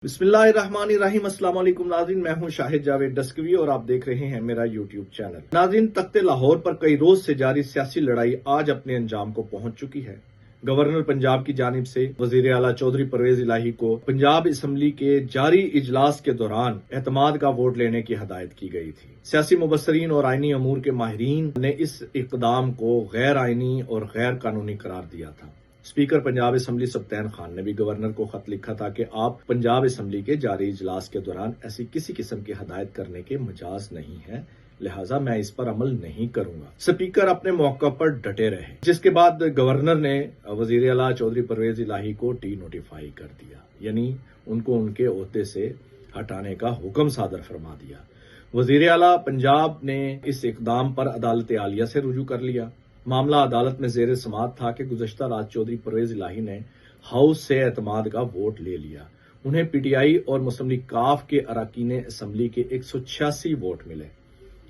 बिस्मिल्लाहिर्रहमानिर्रहीम। अस्सलाम वालेकुम नाज़रीन, मैं हूं शाहिद जावेद डस्कवी और आप देख रहे हैं मेरा यूट्यूब चैनल। नाज़रीन, तख्ते लाहौर पर कई रोज से जारी सियासी लड़ाई आज अपने अंजाम को पहुंच चुकी है। गवर्नर पंजाब की जानिब से वजीर आला चौधरी परवेज इलाही को पंजाब असम्बली के जारी इजलास के दौरान एतमाद का वोट लेने की हदायत की गई थी। सियासी मुबस्सरीन और आईनी अमूर के माहिरीन ने इस इकदाम को गैर आईनी और गैर कानूनी करार दिया था। स्पीकर पंजाब असम्बली सब्तैन खान ने भी गवर्नर को खत लिखा था कि आप पंजाब असम्बली के जारी इजलास के दौरान ऐसी किसी किस्म की हदायत करने के मजाज नहीं है, लिहाजा मैं इस पर अमल नहीं करूंगा। स्पीकर अपने मौका पर डटे रहे, जिसके बाद गवर्नर ने वजीर आला चौधरी परवेज इलाही को डी नोटिफाई कर दिया, यानी उनको उनके ओहदे से हटाने का हुक्म सादर फरमा दिया। वजीर आला पंजाब ने इस इकदाम पर अदालत आलिया से रुजू कर लिया। मामला अदालत में जेर समाअत था कि गुज़श्ता रात चौधरी परवेज इलाही ने हाउस से एतमाद का वोट ले लिया। उन्हें पीटीआई और मुस्लिम लीग काफ के अरकान असम्बली के 186 वोट मिले।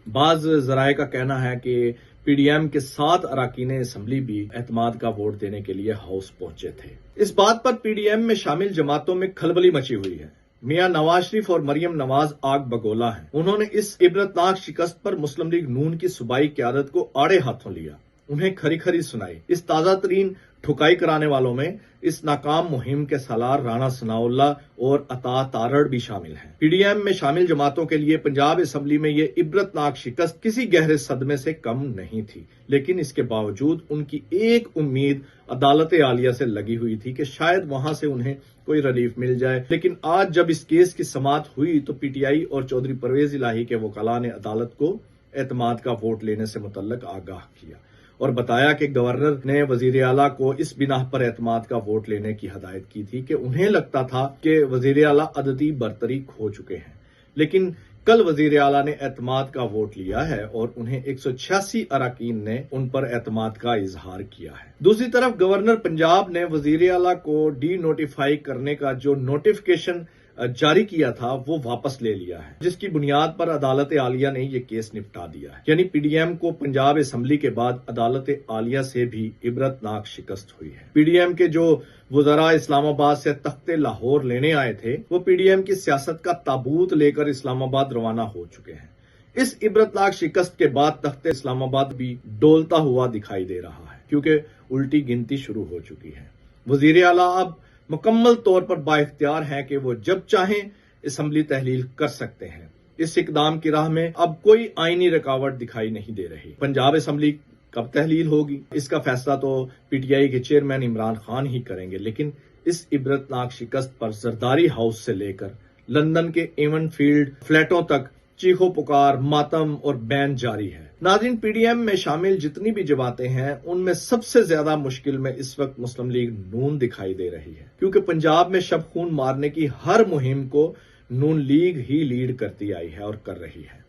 बाज जराये का कहना है कि पीडीएम के 7 अरकान असम्बली भी एतमाद का वोट देने के लिए हाउस पहुंचे थे। इस बात पर पीडीएम में शामिल जमातों में खलबली मची हुई है। मियां नवाज शरीफ और मरियम नवाज आग बगोला हैं। उन्होंने इस इबरतनाक शिकस्त पर मुस्लिम लीग नून की सूबाई क़यादत को आड़े हाथों लिया, उन्हें खरी खरी सुनाई। इस ताजा तरीन ठुकाई कराने वालों में इस नाकाम मुहिम के सालार राणा सनाउल्ला और अता तारड़ भी शामिल हैं। पीडीएम में शामिल जमातों के लिए पंजाब असम्बली में ये इबरतनाक शिकस्त किसी गहरे सदमे से कम नहीं थी, लेकिन इसके बावजूद उनकी एक उम्मीद अदालत आलिया से लगी हुई थी कि शायद वहां से उन्हें कोई रिलीफ मिल जाए। लेकिन आज जब इस केस की समाअत हुई तो पीटीआई और चौधरी परवेज इलाही के वकला ने अदालत को एतमाद का वोट लेने से मुतल्लक आगाह किया और बताया कि गवर्नर ने वजीर आला को इस बिनाह पर एतमाद का वोट लेने की हदायत की थी कि उन्हें लगता था कि वजीर आला अददी बरतरी खो चुके हैं। लेकिन कल वजीर आला ने एतमाद का वोट लिया है और उन्हें 186 अरकान ने उन पर एतमाद का इजहार किया है। दूसरी तरफ गवर्नर पंजाब ने वजीर आला को डी नोटिफाई करने का जो नोटिफिकेशन जारी किया था वो वापस ले लिया है, जिसकी बुनियाद पर अदालत आलिया ने यह केस निपटा दिया है। यानी पीडीएम को पंजाब असम्बली के बाद अदालत आलिया से भी इबरतनाक शिकस्त हुई है। पीडीएम के जो वज़रा इस्लामाबाद से तख्ते लाहौर लेने आए थे वो पीडीएम की सियासत का ताबूत लेकर इस्लामाबाद रवाना हो चुके हैं। इस इबरतनाक शिकस्त के बाद तख्ते इस्लामाबाद भी डोलता हुआ दिखाई दे रहा है, क्योंकि उल्टी गिनती शुरू हो चुकी है। वजीर आला अब मुकम्मल तौर पर बाइख्तियार हैं कि वो जब चाहें असम्बली तहलील कर सकते हैं। इस इकदाम की राह में अब कोई आईनी रुकावट दिखाई नहीं दे रही। पंजाब असम्बली कब तहलील होगी इसका फैसला तो पीटीआई के चेयरमैन इमरान खान ही करेंगे, लेकिन इस इबरतनाक शिकस्त पर जरदारी हाउस से लेकर लंदन के एवन फील्ड फ्लैटों तक चीखो पुकार, मातम और बैन जारी है। नाज़रीन, पीडीएम में शामिल जितनी भी जमातें हैं उनमें सबसे ज्यादा मुश्किल में इस वक्त मुस्लिम लीग नून दिखाई दे रही है, क्योंकि पंजाब में शब खून मारने की हर मुहिम को नून लीग ही लीड करती आई है और कर रही है।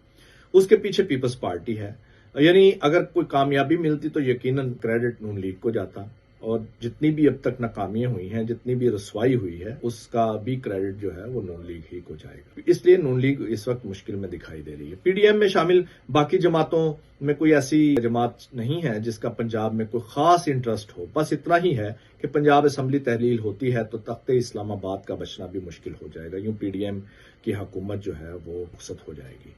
उसके पीछे पीपल्स पार्टी है, यानी अगर कोई कामयाबी मिलती तो यकीनन क्रेडिट नून लीग को जाता, और जितनी भी अब तक नाकामियां हुई हैं, जितनी भी रसवाई हुई है, उसका भी क्रेडिट जो है वो नून लीग ही को जाएगा। इसलिए नून लीग इस वक्त मुश्किल में दिखाई दे रही है। पीडीएम में शामिल बाकी जमातों में कोई ऐसी जमात नहीं है जिसका पंजाब में कोई खास इंटरेस्ट हो। बस इतना ही है कि पंजाब असम्बली तहलील होती है तो तख्ते इस्लामाबाद का बचना भी मुश्किल हो जाएगा, यूं पीडीएम की हुकूमत जो है वो रुखसत हो जाएगी।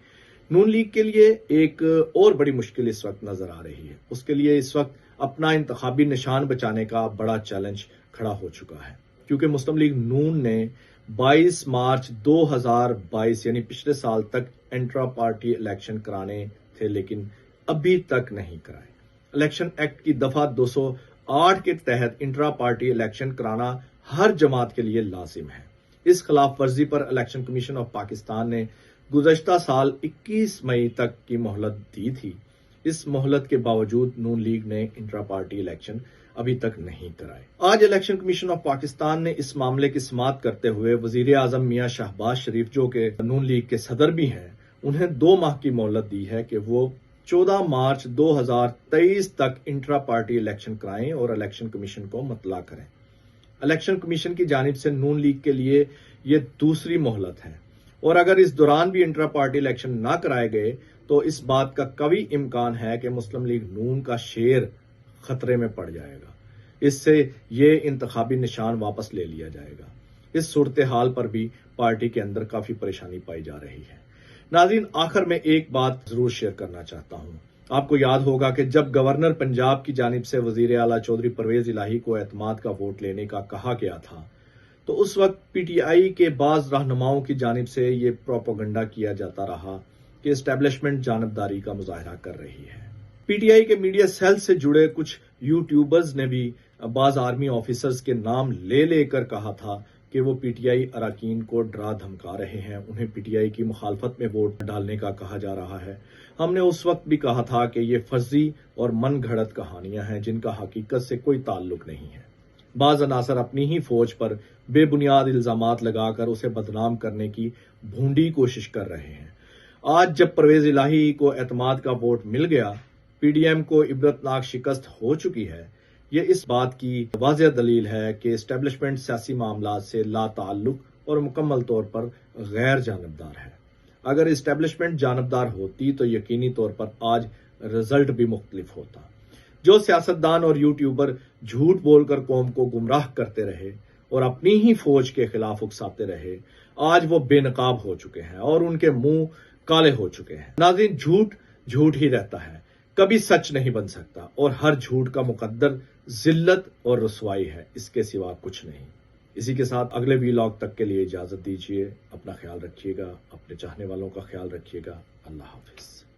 नून लीग के लिए एक और बड़ी मुश्किल इस वक्त नजर आ रही है। उसके लिए इस वक्त अपना इंतखाबी निशान बचाने का बड़ा चैलेंज खड़ा हो चुका है, क्योंकि मुस्लिम लीग नून ने 22 मार्च 2022 यानी पिछले साल तक इंट्रा पार्टी इलेक्शन कराने थे, लेकिन अभी तक नहीं कराए। इलेक्शन एक्ट की दफा 208 के तहत इंट्रा पार्टी इलेक्शन कराना हर जमात के लिए लाजिम है। इस खिलाफ वर्जी पर इलेक्शन कमीशन ऑफ पाकिस्तान ने गुज़श्ता साल 21 मई तक की मोहलत दी थी। इस मोहलत के बावजूद नून लीग ने इंट्रा पार्टी इलेक्शन अभी तक नहीं कराए। आज इलेक्शन कमीशन ऑफ पाकिस्तान ने इस मामले की समाअत करते हुए वजीर आजम मियां शहबाज शरीफ, जो कि नून लीग के सदर भी हैं, उन्हें 2 माह की मोहलत दी है कि वो 14 मार्च 2023 तक इंट्रा पार्टी इलेक्शन कराएं और इलेक्शन कमीशन को मुतला करें। इलेक्शन कमीशन की जानिब से नून लीग के लिए ये दूसरी मोहलत है, और अगर इस दौरान भी इंट्रा पार्टी इलेक्शन ना कराए गए तो इस बात का कभी इम्कान है कि मुस्लिम लीग नून का शेर खतरे में पड़ जाएगा। इससे ये इंतखाबी निशान वापस ले लिया जाएगा। इस सूरत हाल पर भी पार्टी के अंदर काफी परेशानी पाई जा रही है। नाज़रीन, आखिर में एक बात जरूर शेयर करना चाहता हूं। आपको याद होगा कि जब गवर्नर पंजाब की जानिब से वजीर आला चौधरी परवेज इलाही को एतमाद का वोट लेने का कहा गया था, तो उस वक्त पीटीआई के बाज रहनुमाओं की जानिब से ये प्रोपेगेंडा किया जाता रहा कि एस्टेब्लिशमेंट जानबदारी का मुजाहरा कर रही है। पीटीआई के मीडिया सेल से जुड़े कुछ यूट्यूबर्स ने भी बाज आर्मी ऑफिसर्स के नाम ले लेकर कहा था कि वो पीटीआई अरकान को डरा धमका रहे हैं, उन्हें पीटीआई की मुखालफत में वोट डालने का कहा जा रहा है। हमने उस वक्त भी कहा था कि ये फर्जी और मन घड़त कहानियां हैं जिनका हकीकत से कोई ताल्लुक नहीं है। बाज अनासर अपनी ही फौज पर बेबुनियाद इल्जामात लगाकर उसे बदनाम करने की भूंडी कोशिश कर रहे हैं। आज जब परवेज इलाही को एतमाद का वोट मिल गया, पीडीएम को इबरतनाक शिकस्त हो चुकी है, ये इस बात की वाज़ेह दलील है कि एस्टेब्लिशमेंट सियासी मामलात से लाताल्लुक और मुकम्मल तौर पर गैर जानबदार है। अगर एस्टेब्लिशमेंट जानबदार होती तो यकीनी तौर पर आज रिजल्ट भी मुख्तलिफ होता। जो सियासतदान और यूट्यूबर झूठ बोलकर कौम को गुमराह करते रहे और अपनी ही फौज के खिलाफ उकसाते रहे, आज वो बेनकाब हो चुके हैं और उनके मुंह काले हो चुके हैं। नाज़रीन, झूठ झूठ ही रहता है, कभी सच नहीं बन सकता और हर झूठ का मुकद्दर जिल्लत और रसवाई है, इसके सिवा कुछ नहीं। इसी के साथ अगले वीलॉग तक के लिए इजाजत दीजिए। अपना ख्याल रखिएगा, अपने चाहने वालों का ख्याल रखिएगा। अल्लाह हाफिज।